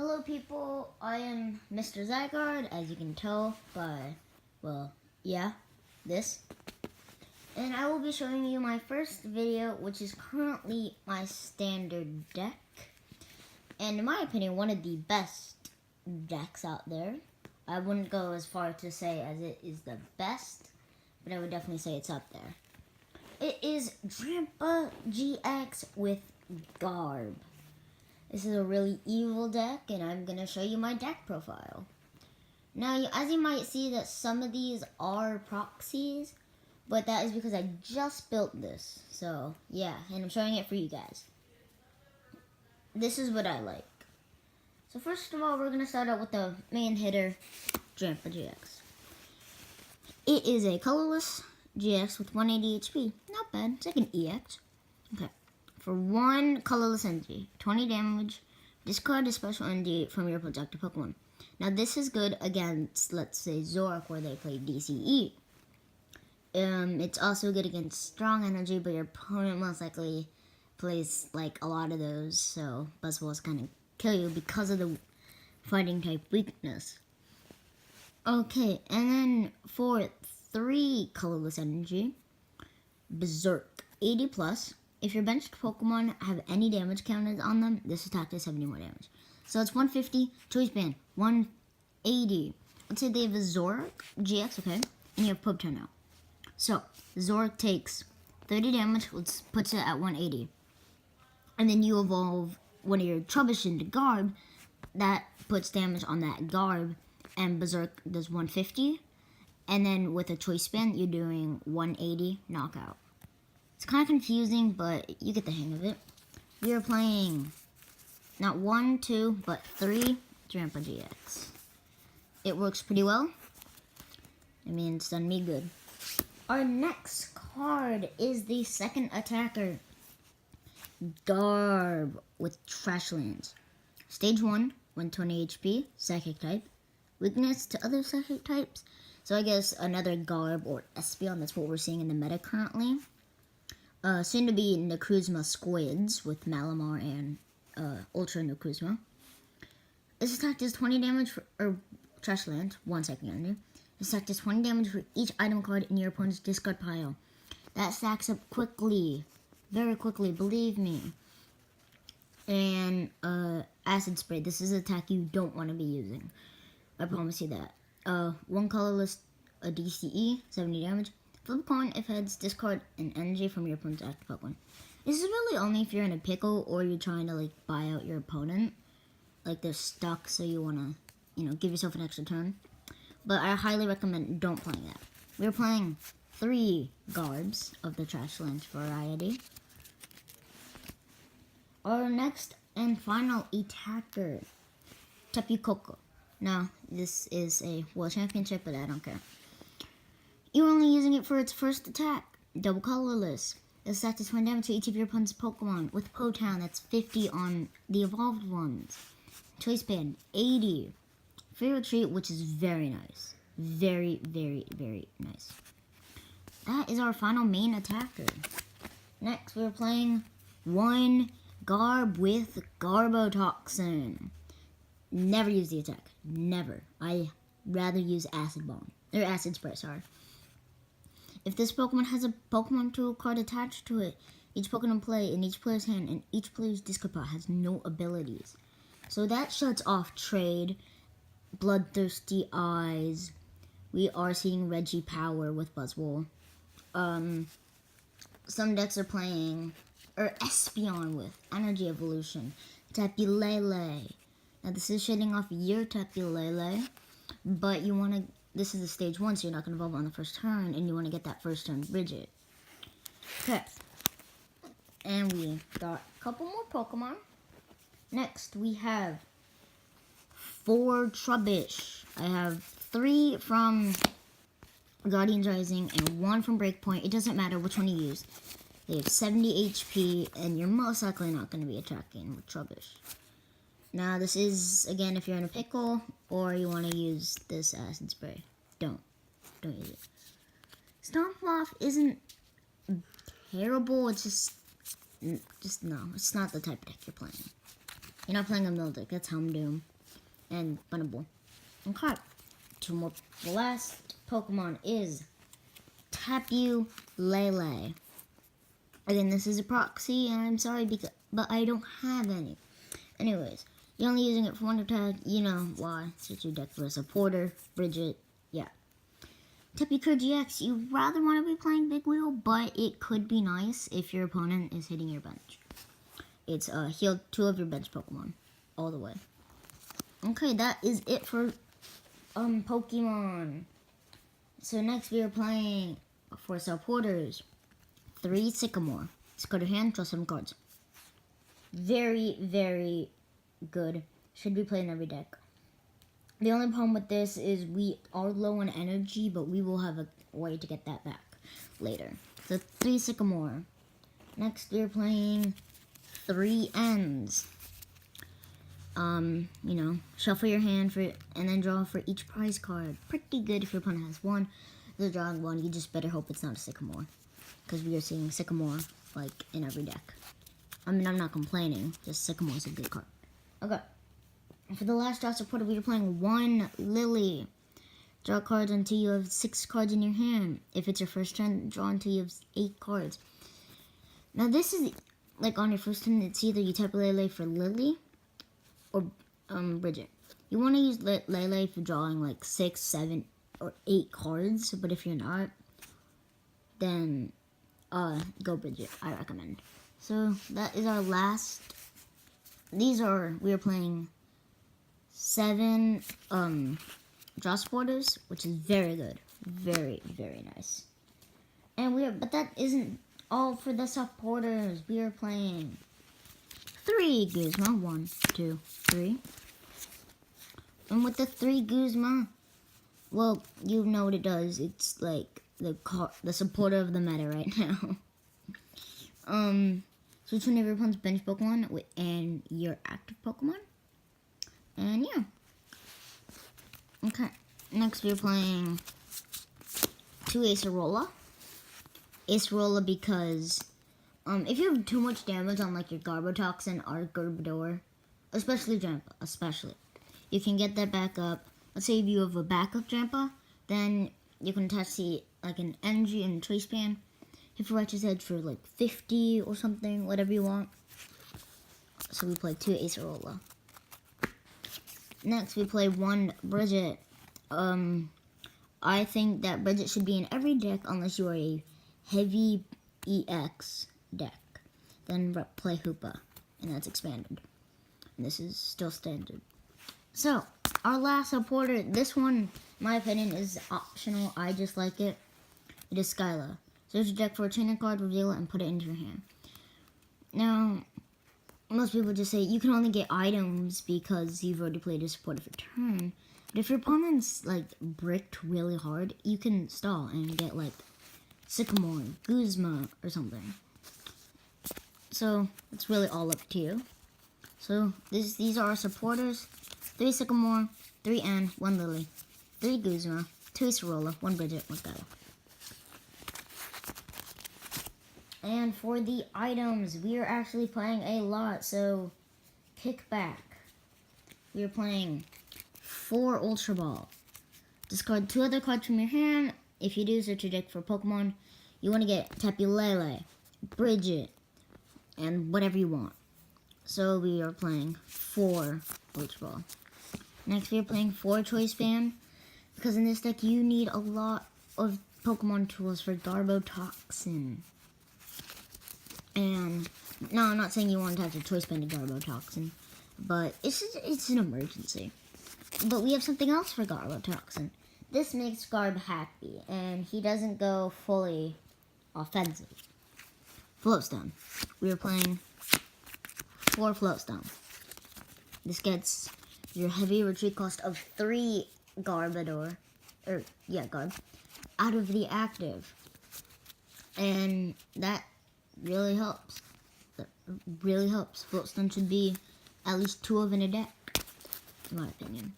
Hello people, I am Mr. Zygarde, as you can tell by, well, yeah, this. And I will be showing you my first video, which is currently my standard deck. And in my opinion, one of the best decks out there. I wouldn't go as far to say as it is the best, but I would definitely say it's up there. It is Drampa GX with Garb. This is a really evil deck, and I'm going to show you my deck profile. Now, as you might see, that some of these are proxies, but that is because I just built this. So, yeah, and I'm showing it for you guys. This is what I like. So, first of all, we're going to start out with the main hitter, Drampa GX. It is a colorless GX with 180 HP. Not bad. It's like an EX. Okay. For 1 colorless energy, 20 damage, discard a special energy from your protected Pokemon. Now this is good against, let's say, Zoroark, where they play DCE. It's also good against strong energy, but your opponent most likely plays like a lot of those, so Buzzwolves kind of kill you because of the fighting type weakness. Okay, and then for 3 colorless energy, Berserk, 80 plus. If your benched Pokemon have any damage counted on them, this attack does 70 more damage. So it's 150, choice band, 180. Let's say they have a Zoroark GX, okay? And you have Pokemon now. So, Zoroark takes 30 damage, puts it at 180. And then you evolve one of your Trubbish into Garb. That puts damage on that Garb. And Berserk does 150. And then with a choice band, you're doing 180 knockout. It's kind of confusing, but you get the hang of it. We are playing not 1, 2, but 3 Drampa GX. It works pretty well. I mean, it's done me good. Our next card is the second attacker, Garb with Trashlands. Stage 1, 120 HP, Psychic type. Weakness to other Psychic types. So I guess another Garb or Espeon, that's what we're seeing in the meta currently. Soon to be Necrozma Squids with Malamar and Ultra Necrozma. This attack does 20 damage for Trashland, 1 second energy. This attack does 20 damage for each item card in your opponent's discard pile. That stacks up quickly, very quickly, believe me. And Acid Spray. This is an attack you don't want to be using. I promise you that. 1 colorless DCE, 70 damage. Flip a coin. If heads, discard an energy from your opponent's active Pokemon. This is really only if you're in a pickle or you're trying to like buy out your opponent. Like they're stuck, so you want to, give yourself an extra turn. But I highly recommend don't playing that. We're playing 3 Garbs of the Trashlands variety. Our next and final attacker, Tapu Koko. Now, this is a World Championship, but I don't care. You're only using it for its first attack. Double colorless. This attack does 20 damage to each of your opponent's Pokemon. With Potown, that's 50 on the evolved ones. Choice Band, 80. Free Retreat, which is very nice. Very, very, very nice. That is our final main attacker. Next, we're playing 1 Garb with Garbotoxin. Never use the attack. Never. I rather use Acid Bomb. Or Acid Spray, sorry. If this Pokemon has a Pokemon Tool card attached to it, each Pokemon play in each player's hand and each player's discard pile has no abilities. So that shuts off Trade, Bloodthirsty Eyes. We are seeing Regipower with Buzzwole. Some decks are playing Espeon with Energy Evolution, Tapu Lele. Now this is shutting off your Tapu Lele, but you want to. This is a stage 1, so you're not going to evolve on the first turn, and you want to get that first turn Bridget. Okay. And we got a couple more Pokemon. Next, we have 4 Trubbish. I have 3 from Guardians Rising and 1 from Breakpoint. It doesn't matter which one you use. They have 70 HP, and you're most likely not going to be attacking with Trubbish. Now, this is, again, if you're in a pickle or you want to use this Acid Spray. Don't use it. Stomploff isn't terrible. It's just no. It's not the type of deck you're playing. You're not playing a mill deck. That's Houndoom. and Bunnable. Okay. The last Pokemon is Tapu Lele. Again, this is a proxy, and I'm sorry, but I don't have any. Anyways, you're only using it for one attack. You know why. Switch your deck for a supporter, Bridget. Yeah. Tapu GX, you rather want to be playing Big Wheel, but it could be nice if your opponent is hitting your bench. It's healed 2 of your bench Pokemon all the way. Okay, that is it for Pokemon. So next we are playing for supporters 3 Sycamore. Discard your hand, draw 7 cards. Very, very good. Should be played in every deck. The only problem with this is we are low on energy, but we will have a way to get that back later. So 3 Sycamore. Next we're playing 3 Ends. You know, shuffle your hand for it and then draw for each prize card. Pretty good if your opponent has 1. If they're drawing 1, you just better hope it's not a Sycamore. Because we are seeing Sycamore, like, in every deck. I mean, I'm not complaining. Just Sycamore is a good card. Okay. For the last draw supporter, we are playing 1 Lily. Draw cards until you have 6 cards in your hand. If it's your first turn, draw until you have 8 cards. Now, this is, like, on your first turn, it's either you tap Lele for Lily or Bridget. You want to use Lele for drawing, like, 6, 7, or 8 cards. But if you're not, then go Bridget, I recommend. So, that is our last. We are playing 7 draw supporters, which is very good. Very, very nice. But that isn't all for the supporters. We are playing 3 Guzma. 1, 2, 3. And with the 3 Guzma, well, you know what it does. It's like the supporter of the meta right now. Switch one of your opponent's bench Pokemon and your active Pokemon. And yeah. Okay. Next we're playing 2 Acerola. Acerola because if you have too much damage on like your Garbotoxin or Garbodor, especially Drampa, you can get that back up. Let's say if you have a backup Drampa, then you can attach like an energy and choice band. Hit for Righteous Edge for like 50 or something, whatever you want. So we play 2 Acerola. Next we play 1 Bridget. I think that Bridget should be in every deck unless you are a heavy EX deck. Then play Hoopa, and that's expanded. And this is still standard. So, our last supporter, this one, in my opinion, is optional. I just like it. It is Skyla. Search your deck for a trainer card, reveal it, and put it into your hand. Now, most people just say you can only get items because you've already played a supporter for turn. But if your opponent's, like, bricked really hard, you can stall and get, like, Sycamore, Guzma, or something. So, it's really all up to you. So, these are our supporters. 3 Sycamore, 3 N, 1 Lily, 3 Guzma, 2 Acerola, 1 Bridget, 1 Skyla. And for the items, we are actually playing a lot, so kick back. We are playing 4 Ultra Ball. Discard 2 other cards from your hand. If you do, search your deck for Pokemon. You want to get Tapu Lele, Bridget, and whatever you want. So we are playing 4 Ultra Ball. Next, we are playing 4 Choice Band, because in this deck you need a lot of Pokemon tools for Garbotoxin. And no, I'm not saying you want to attach a Choice Band to Garbotoxin, but it's an emergency. But we have something else for Garbotoxin. This makes Garb happy, and he doesn't go fully offensive. Floatstone. We are playing 4 Floatstone. This gets your heavy retreat cost of 3 Garbodor, Garb, out of the active. And that really helps. That really helps. Floatstone should be at least 2 of in a deck, in my opinion.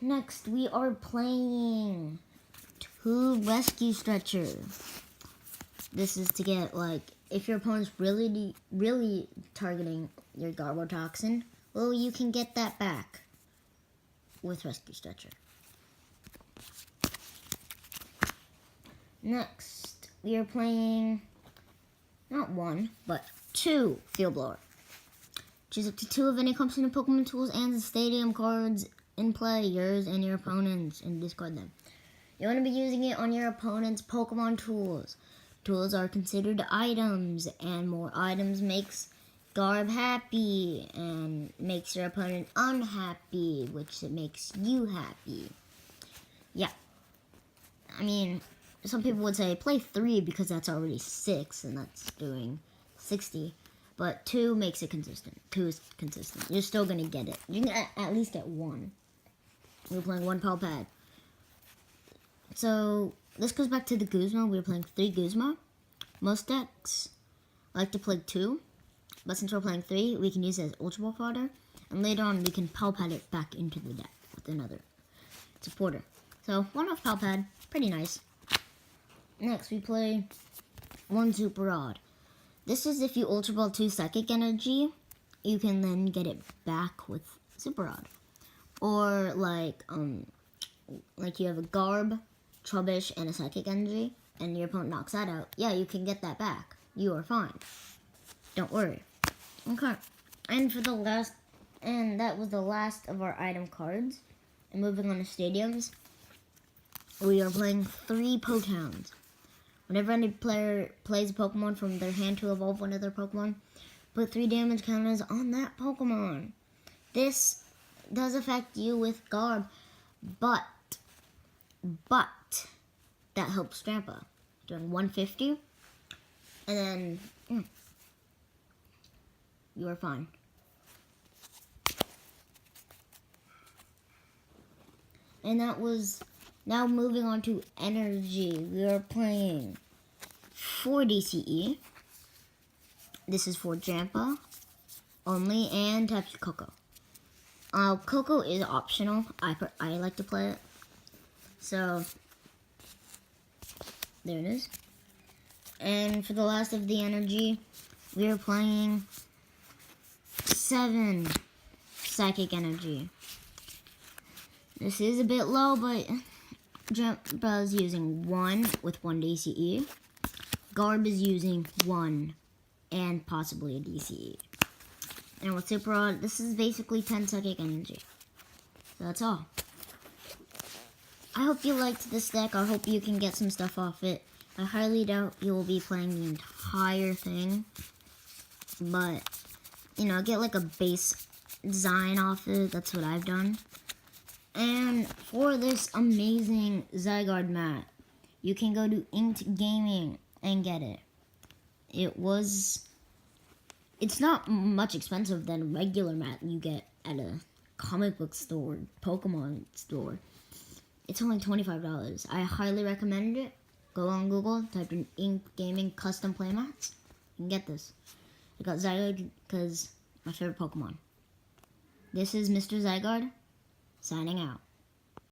Next, we are playing 2 Rescue Stretcher. This is to get, like, if your opponent's really targeting your Garbotoxin, well, you can get that back with Rescue Stretcher. Next, we are playing not 1, but 2 Field Blower. Choose up to 2 of any company Pokemon tools and the stadium cards in play, yours and your opponent's, and discard them. You want to be using it on your opponent's Pokemon tools. Tools are considered items, and more items makes Garb happy and makes your opponent unhappy, which makes you happy. Yeah. I mean, some people would say play 3 because that's already 6 and that's doing 60. But 2 makes it consistent. 2 is consistent. You're still going to get it. You can at least get 1. We're playing 1 Palpad. So, this goes back to the Guzma. We're playing 3 Guzma. Most decks like to play 2. But since we're playing 3, we can use it as Ultra Ball fodder. And later on, we can Palpad it back into the deck with another supporter. So, 1 off Palpad. Pretty nice. Next, we play 1 Super Rod. This is if you Ultra Ball 2 Psychic Energy, you can then get it back with Super Rod. Or like you have a Garb, Trubbish, and a Psychic Energy, and your opponent knocks that out. Yeah, you can get that back. You are fine. Don't worry. Okay. And that was the last of our item cards. And moving on to stadiums, we are playing 3 Potowns. Whenever any player plays a Pokemon from their hand to evolve one of their Pokemon, put 3 damage counters on that Pokemon. This does affect you with Garb, but that helps Drampa. Doing 150, and then you are fine. And that was... Now moving on to energy, we are playing 4 DCE. This is for Drampa only, and Tapu Koko. Koko is optional. I like to play it. So, there it is. And for the last of the energy, we are playing 7 Psychic Energy. This is a bit low, but... Drampa is using 1 with 1 DCE. Garb is using 1 and possibly a DCE. And with Super Rod, this is basically 10 Psychic Energy. So that's all. I hope you liked this deck. I hope you can get some stuff off it. I highly doubt you will be playing the entire thing. But, you know, get like a base design off it. That's what I've done. And for this amazing Zygarde mat, you can go to Inked Gaming and get it. It's not much expensive than a regular mat you get at a comic book store, Pokemon store. It's only $25. I highly recommend it. Go on Google, type in Inked Gaming Custom Playmats. You can get this. I got Zygarde because my favorite Pokemon. This is Mr. Zygarde. Signing out.